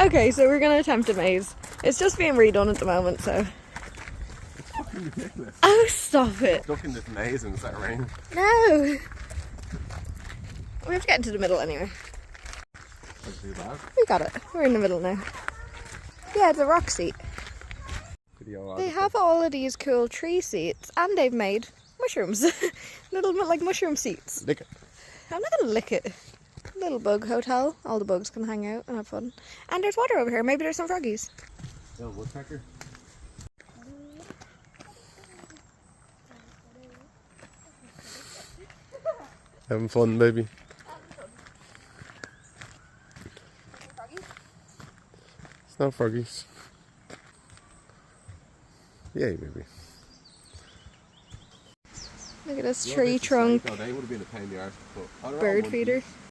Okay, so we're gonna attempt a maze. It's just being redone at the moment, so. It's fucking ridiculous. Oh, stop it! Stuck in this maze and it's that rain. No! We have to get into the middle anyway. That's too bad. We got it. We're in the middle now. Yeah, it's a rock seat. They have all of these cool tree seats, and they've made mushrooms. Little like mushroom seats. Lick it. I'm not gonna lick it. Little bug hotel. All the bugs can hang out and have fun. And there's water over here. Maybe there's some froggies. Little woodpecker. Having fun, baby. It's not froggies. Yay, baby. Look at this tree trunk They would have been a pain in the arse, but bird feeder.